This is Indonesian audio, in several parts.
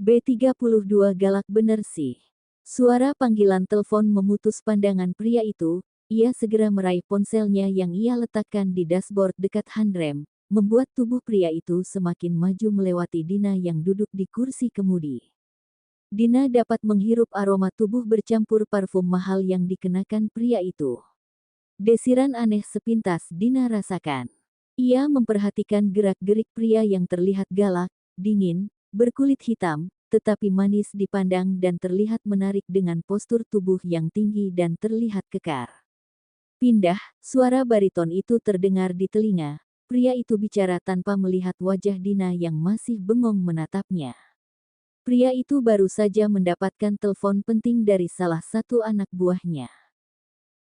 B32 galak bener sih. Suara panggilan telepon memutus pandangan pria itu. Ia segera meraih ponselnya yang ia letakkan di dashboard dekat handrem, membuat tubuh pria itu semakin maju melewati Dina yang duduk di kursi kemudi. Dina dapat menghirup aroma tubuh bercampur parfum mahal yang dikenakan pria itu. Desiran aneh sepintas Dina rasakan. Ia memperhatikan gerak-gerik pria yang terlihat galak, dingin, berkulit hitam, tetapi manis dipandang dan terlihat menarik dengan postur tubuh yang tinggi dan terlihat kekar. Pindah, suara bariton itu terdengar di telinga. Pria itu bicara tanpa melihat wajah Dina yang masih bengong menatapnya. Pria itu baru saja mendapatkan telepon penting dari salah satu anak buahnya.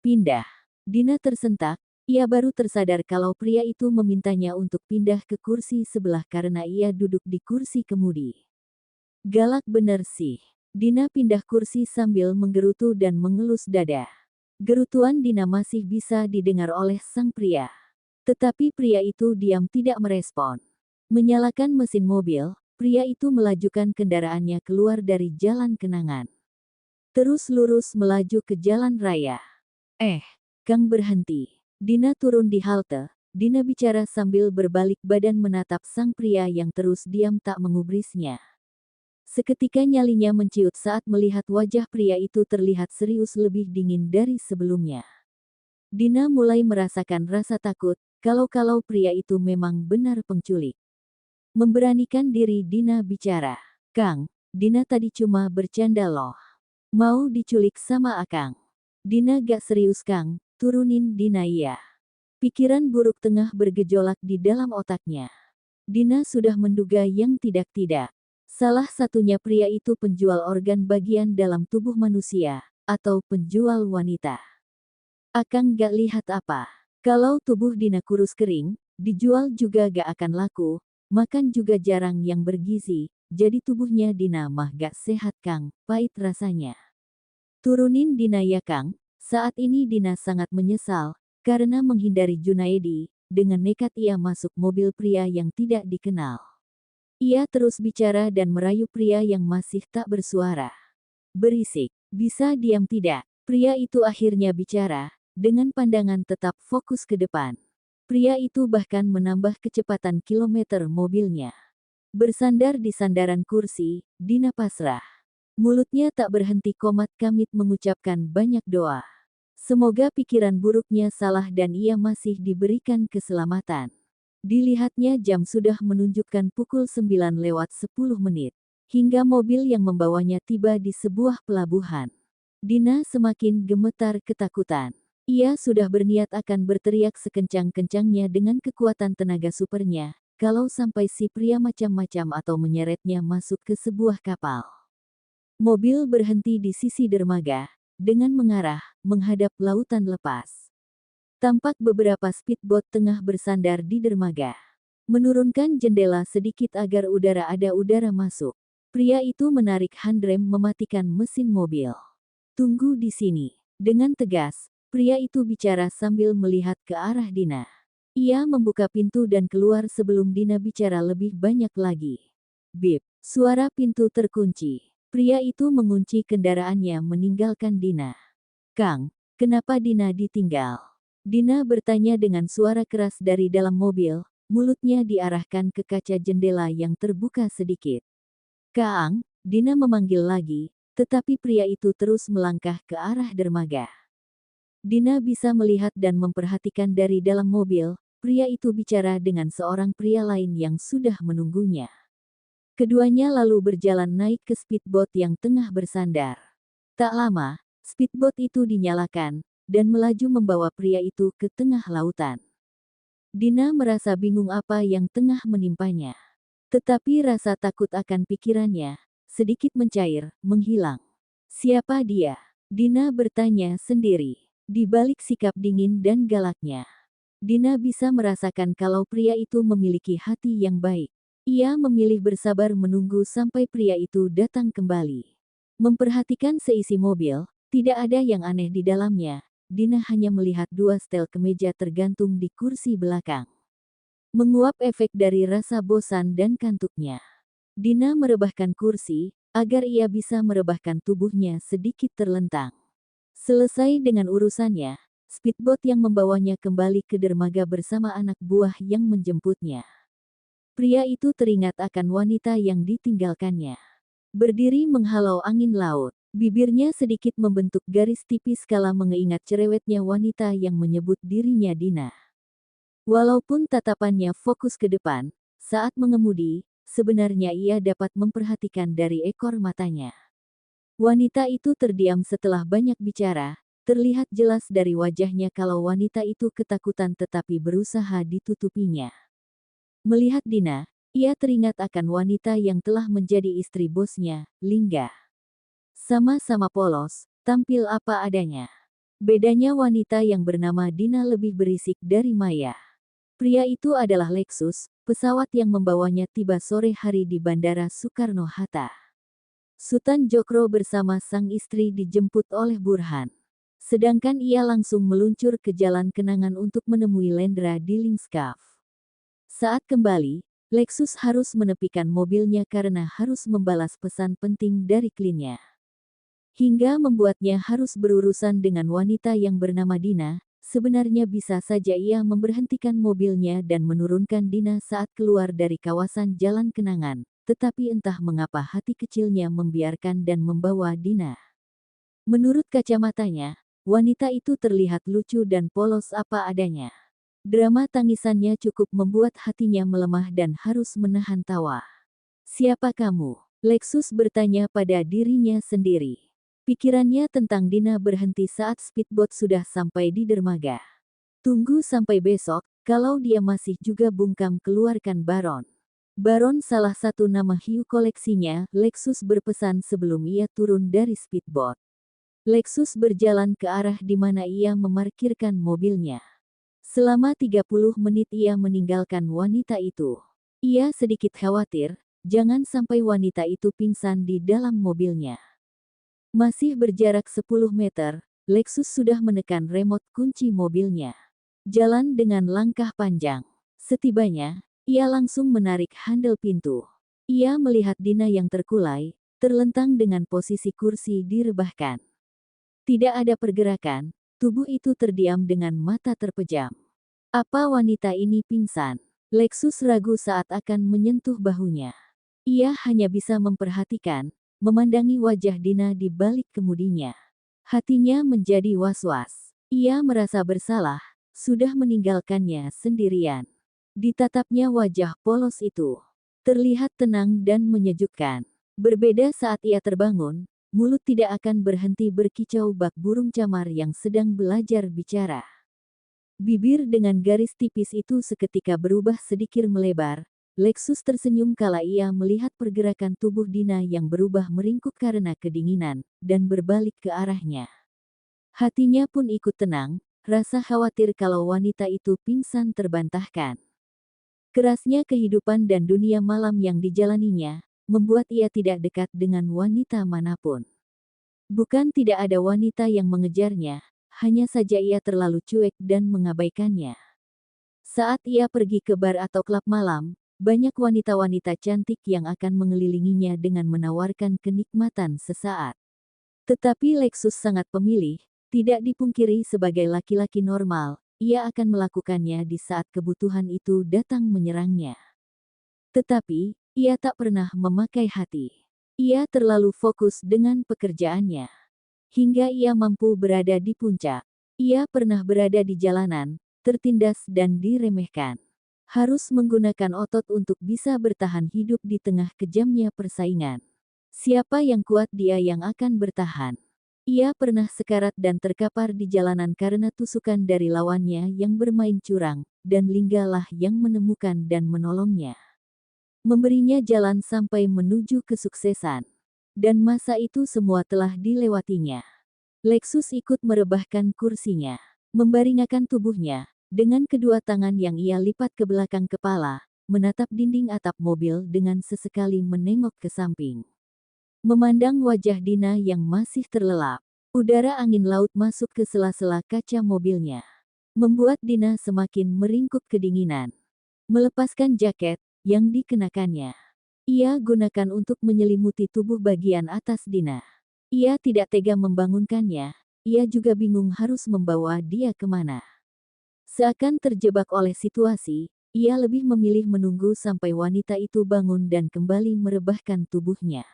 Pindah. Dina tersentak. Ia baru tersadar kalau pria itu memintanya untuk pindah ke kursi sebelah karena ia duduk di kursi kemudi. Galak bener sih. Dina pindah kursi sambil menggerutu dan mengelus dada. Gerutuan Dina masih bisa didengar oleh sang pria. Tetapi pria itu diam tidak merespon. Menyalakan mesin mobil, pria itu melajukan kendaraannya keluar dari jalan kenangan. Terus lurus melaju ke jalan raya. Kang berhenti. Dina turun di halte. Dina bicara sambil berbalik badan menatap sang pria yang terus diam tak mengubrisnya. Seketika nyalinya menciut saat melihat wajah pria itu terlihat serius lebih dingin dari sebelumnya. Dina mulai merasakan rasa takut, kalau-kalau pria itu memang benar penculik. Memberanikan diri Dina bicara. Kang, Dina tadi cuma bercanda loh. Mau diculik sama Akang. Dina gak serius Kang, turunin Dina iya. Pikiran buruk tengah bergejolak di dalam otaknya. Dina sudah menduga yang tidak-tidak. Salah satunya pria itu penjual organ bagian dalam tubuh manusia, atau penjual wanita. Akang gak lihat apa. Kalau tubuh Dina kurus kering, dijual juga gak akan laku, makan juga jarang yang bergizi, jadi tubuhnya Dina mah gak sehat Kang, pahit rasanya. Turunin Dina ya Kang, saat ini Dina sangat menyesal, karena menghindari Junaedi, dengan nekat ia masuk mobil pria yang tidak dikenal. Ia terus bicara dan merayu pria yang masih tak bersuara. Berisik, bisa diam tidak? Pria itu akhirnya bicara, dengan pandangan tetap fokus ke depan. Pria itu bahkan menambah kecepatan kilometer mobilnya. Bersandar di sandaran kursi, Dina pasrah. Mulutnya tak berhenti komat kamit mengucapkan banyak doa. Semoga pikiran buruknya salah dan ia masih diberikan keselamatan. Dilihatnya jam sudah menunjukkan pukul 9:10. Hingga mobil yang membawanya tiba di sebuah pelabuhan. Dina semakin gemetar ketakutan. Ia sudah berniat akan berteriak sekencang-kencangnya dengan kekuatan tenaga supernya, kalau sampai si pria macam-macam atau menyeretnya masuk ke sebuah kapal. Mobil berhenti di sisi dermaga, dengan mengarah, menghadap lautan lepas. Tampak beberapa speedboat tengah bersandar di dermaga. Menurunkan jendela sedikit agar ada udara masuk. Pria itu menarik handrem mematikan mesin mobil. Tunggu di sini. Dengan tegas, pria itu bicara sambil melihat ke arah Dina. Ia membuka pintu dan keluar sebelum Dina bicara lebih banyak lagi. Bip, suara pintu terkunci. Pria itu mengunci kendaraannya meninggalkan Dina. Kang, kenapa Dina ditinggal? Dina bertanya dengan suara keras dari dalam mobil, mulutnya diarahkan ke kaca jendela yang terbuka sedikit. Kaang, Dina memanggil lagi, tetapi pria itu terus melangkah ke arah dermaga. Dina bisa melihat dan memperhatikan dari dalam mobil, pria itu bicara dengan seorang pria lain yang sudah menunggunya. Keduanya lalu berjalan naik ke speedboat yang tengah bersandar. Tak lama, speedboat itu dinyalakan, dan melaju membawa pria itu ke tengah lautan. Dina merasa bingung apa yang tengah menimpanya. Tetapi rasa takut akan pikirannya, sedikit mencair, menghilang. Siapa dia? Dina bertanya sendiri. Di balik sikap dingin dan galaknya, Dina bisa merasakan kalau pria itu memiliki hati yang baik. Ia memilih bersabar menunggu sampai pria itu datang kembali. Memperhatikan seisi mobil, tidak ada yang aneh di dalamnya. Dina hanya melihat dua setel kemeja tergantung di kursi belakang. Menguap efek dari rasa bosan dan kantuknya. Dina merebahkan kursi, agar ia bisa merebahkan tubuhnya sedikit terlentang. Selesai dengan urusannya, speedboat yang membawanya kembali ke dermaga bersama anak buah yang menjemputnya. Pria itu teringat akan wanita yang ditinggalkannya. Berdiri menghalau angin laut, bibirnya sedikit membentuk garis tipis kala mengingat cerewetnya wanita yang menyebut dirinya Dina. Walaupun tatapannya fokus ke depan, saat mengemudi, sebenarnya ia dapat memperhatikan dari ekor matanya. Wanita itu terdiam setelah banyak bicara, terlihat jelas dari wajahnya kalau wanita itu ketakutan tetapi berusaha ditutupinya. Melihat Dina, ia teringat akan wanita yang telah menjadi istri bosnya, Lingga. Sama-sama polos, tampil apa adanya. Bedanya wanita yang bernama Dina lebih berisik dari Maya. Pria itu adalah Lexus, pesawat yang membawanya tiba sore hari di Bandara Soekarno-Hatta. Sultan Jokro bersama sang istri dijemput oleh Burhan. Sedangkan ia langsung meluncur ke Jalan Kenangan untuk menemui Lendra di Lingskaf. Saat kembali, Lexus harus menepikan mobilnya karena harus membalas pesan penting dari kliennya. Hingga membuatnya harus berurusan dengan wanita yang bernama Dina. Sebenarnya bisa saja ia memberhentikan mobilnya dan menurunkan Dina saat keluar dari kawasan Jalan Kenangan. Tetapi entah mengapa hati kecilnya membiarkan dan membawa Dina. Menurut kacamatanya, wanita itu terlihat lucu dan polos apa adanya. Drama tangisannya cukup membuat hatinya melemah dan harus menahan tawa. "Siapa kamu?" Lexus bertanya pada dirinya sendiri. Pikirannya tentang Dina berhenti saat speedboat sudah sampai di dermaga. Tunggu sampai besok, kalau dia masih juga bungkam keluarkan Baron. Baron salah satu nama hiu koleksinya, Lexus berpesan sebelum ia turun dari speedboat. Lexus berjalan ke arah di mana ia memarkirkan mobilnya. Selama 30 menit ia meninggalkan wanita itu. Ia sedikit khawatir, jangan sampai wanita itu pingsan di dalam mobilnya. Masih berjarak 10 meter, Lexus sudah menekan remote kunci mobilnya. Jalan dengan langkah panjang. Setibanya, ia langsung menarik handle pintu. Ia melihat Dina yang terkulai, terlentang dengan posisi kursi direbahkan. Tidak ada pergerakan, tubuh itu terdiam dengan mata terpejam. Apa wanita ini pingsan? Lexus ragu saat akan menyentuh bahunya. Ia hanya bisa memperhatikan, memandangi wajah Dina di balik kemudinya. Hatinya menjadi was-was. Ia merasa bersalah, sudah meninggalkannya sendirian. Ditatapnya wajah polos itu. Terlihat tenang dan menyejukkan. Berbeda saat ia terbangun, mulut tidak akan berhenti berkicau bak burung camar yang sedang belajar bicara. Bibir dengan garis tipis itu seketika berubah sedikit melebar. Lexus tersenyum kala ia melihat pergerakan tubuh Dina yang berubah meringkuk karena kedinginan, dan berbalik ke arahnya. Hatinya pun ikut tenang, rasa khawatir kalau wanita itu pingsan terbantahkan. Kerasnya kehidupan dan dunia malam yang dijalaninya, membuat ia tidak dekat dengan wanita manapun. Bukan tidak ada wanita yang mengejarnya, hanya saja ia terlalu cuek dan mengabaikannya. Saat ia pergi ke bar atau klub malam, banyak wanita-wanita cantik yang akan mengelilinginya dengan menawarkan kenikmatan sesaat. Tetapi Lexus sangat pemilih, tidak dipungkiri sebagai laki-laki normal, ia akan melakukannya di saat kebutuhan itu datang menyerangnya. Tetapi, ia tak pernah memakai hati. Ia terlalu fokus dengan pekerjaannya. Hingga ia mampu berada di puncak. Ia pernah berada di jalanan, tertindas dan diremehkan. Harus menggunakan otot untuk bisa bertahan hidup di tengah kejamnya persaingan. Siapa yang kuat dia yang akan bertahan. Ia pernah sekarat dan terkapar di jalanan karena tusukan dari lawannya yang bermain curang, dan Linggalah yang menemukan dan menolongnya. Memberinya jalan sampai menuju kesuksesan. Dan masa itu semua telah dilewatinya. Lexus ikut merebahkan kursinya, membaringkan tubuhnya, dengan kedua tangan yang ia lipat ke belakang kepala, menatap dinding atap mobil dengan sesekali menengok ke samping. Memandang wajah Dina yang masih terlelap, udara angin laut masuk ke sela-sela kaca mobilnya. Membuat Dina semakin meringkuk kedinginan. Melepaskan jaket yang dikenakannya. Ia gunakan untuk menyelimuti tubuh bagian atas Dina. Ia tidak tega membangunkannya, ia juga bingung harus membawa dia kemana. Seakan terjebak oleh situasi, ia lebih memilih menunggu sampai wanita itu bangun dan kembali merebahkan tubuhnya.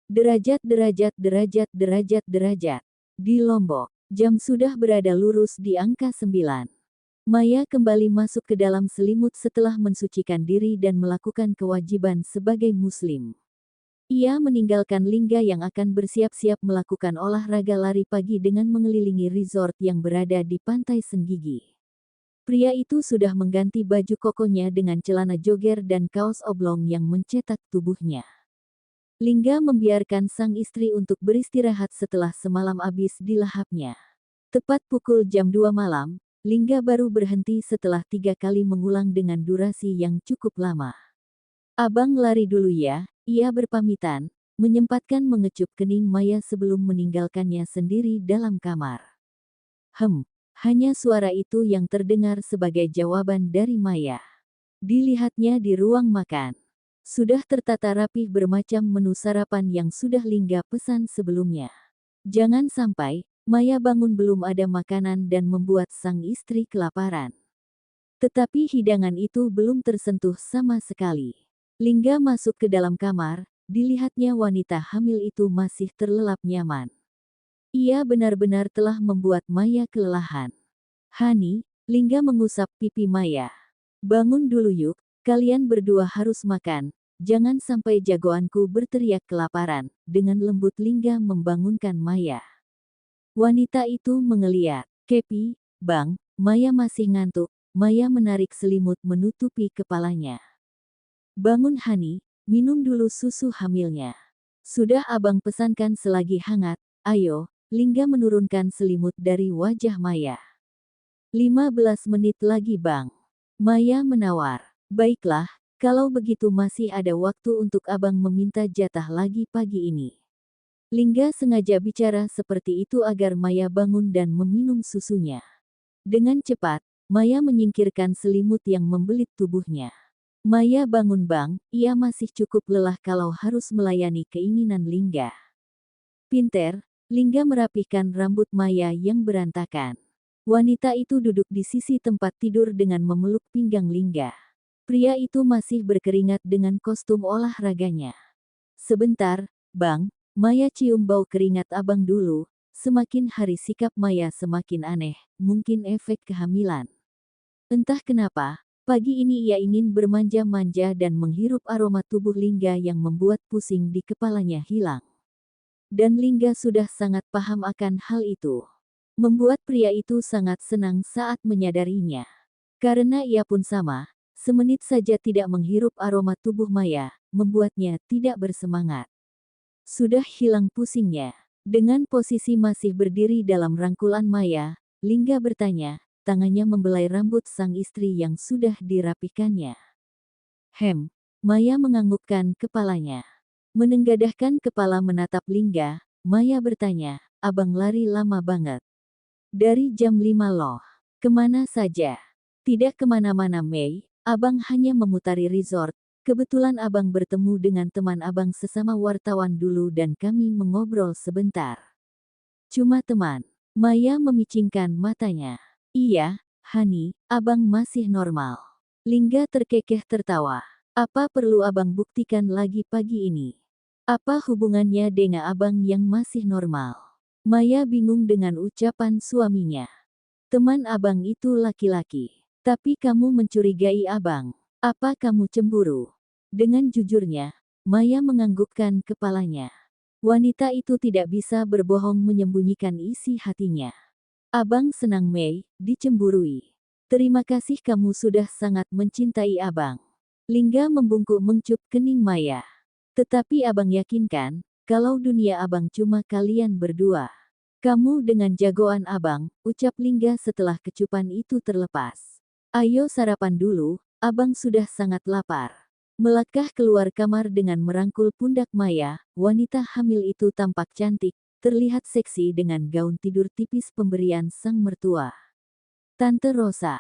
Derajat, derajat, derajat, derajat, derajat. Di Lombok, jam sudah berada lurus di angka 9. Maya kembali masuk ke dalam selimut setelah mensucikan diri dan melakukan kewajiban sebagai muslim. Ia meninggalkan Lingga yang akan bersiap-siap melakukan olahraga lari pagi dengan mengelilingi resort yang berada di Pantai Senggigi. Pria itu sudah mengganti baju kokonya dengan celana jogger dan kaos oblong yang mencetak tubuhnya. Lingga membiarkan sang istri untuk beristirahat setelah semalam habis dilahapnya. Tepat pukul jam 2 malam, Lingga baru berhenti setelah 3 kali mengulang dengan durasi yang cukup lama. Abang lari dulu ya, ia berpamitan, menyempatkan mengecup kening Maya sebelum meninggalkannya sendiri dalam kamar. Hanya suara itu yang terdengar sebagai jawaban dari Maya. Dilihatnya di ruang makan. Sudah tertata rapih bermacam menu sarapan yang sudah Lingga pesan sebelumnya. Jangan sampai Maya bangun belum ada makanan dan membuat sang istri kelaparan. Tetapi hidangan itu belum tersentuh sama sekali. Lingga masuk ke dalam kamar, dilihatnya wanita hamil itu masih terlelap nyaman. Ia benar-benar telah membuat Maya kelelahan. "Hani," Lingga mengusap pipi Maya. "Bangun dulu yuk, kalian berdua harus makan. Jangan sampai jagoanku berteriak kelaparan." Dengan lembut Lingga membangunkan Maya. Wanita itu mengeliat. "Kepi, Bang, Maya masih ngantuk." Maya menarik selimut menutupi kepalanya. "Bangun Hani, minum dulu susu hamilnya. Sudah abang pesankan selagi hangat, ayo." Lingga menurunkan selimut dari wajah Maya. 15 menit lagi bang. Maya menawar. "Baiklah, kalau begitu masih ada waktu untuk abang meminta jatah lagi pagi ini." Lingga sengaja bicara seperti itu agar Maya bangun dan meminum susunya. Dengan cepat, Maya menyingkirkan selimut yang membelit tubuhnya. "Maya bangun bang, ia masih cukup lelah kalau harus melayani keinginan Lingga." Pinter, Lingga merapihkan rambut Maya yang berantakan. Wanita itu duduk di sisi tempat tidur dengan memeluk pinggang Lingga. Pria itu masih berkeringat dengan kostum olahraganya. "Sebentar, Bang." Maya cium bau keringat abang dulu. Semakin hari sikap Maya semakin aneh, mungkin efek kehamilan. Entah kenapa, pagi ini ia ingin bermanja-manja dan menghirup aroma tubuh Lingga yang membuat pusing di kepalanya hilang. Dan Lingga sudah sangat paham akan hal itu. Membuat pria itu sangat senang saat menyadarinya. Karena ia pun sama, semenit saja tidak menghirup aroma tubuh Maya, membuatnya tidak bersemangat. Sudah hilang pusingnya. Dengan posisi masih berdiri dalam rangkulan Maya, Lingga bertanya, tangannya membelai rambut sang istri yang sudah dirapikannya. Maya menganggukkan kepalanya. Menenggadahkan kepala menatap Lingga, Maya bertanya, "Abang lari lama banget." "Dari jam 5 loh." "Kemana saja?" "Tidak kemana-mana Mei, abang hanya memutari resort. Kebetulan abang bertemu dengan teman abang sesama wartawan dulu dan kami mengobrol sebentar." "Cuma teman?" Maya memicingkan matanya. "Iya, Hani, abang masih normal." Lingga terkekeh tertawa. "Apa perlu abang buktikan lagi pagi ini? Apa hubungannya dengan abang yang masih normal?" Maya bingung dengan ucapan suaminya. "Teman abang itu laki-laki. Tapi kamu mencurigai abang. Apa kamu cemburu?" Dengan jujurnya, Maya menganggukkan kepalanya. Wanita itu tidak bisa berbohong menyembunyikan isi hatinya. "Abang senang Mei, dicemburui. Terima kasih kamu sudah sangat mencintai abang." Lingga membungkuk mencup kening Maya. "Tetapi abang yakinkan, kalau dunia abang cuma kalian berdua. Kamu dengan jagoan abang," ucap Lingga setelah kecupan itu terlepas. "Ayo sarapan dulu, abang sudah sangat lapar." Melangkah keluar kamar dengan merangkul pundak Maya, wanita hamil itu tampak cantik, terlihat seksi dengan gaun tidur tipis pemberian sang mertua. "Tante Rosa."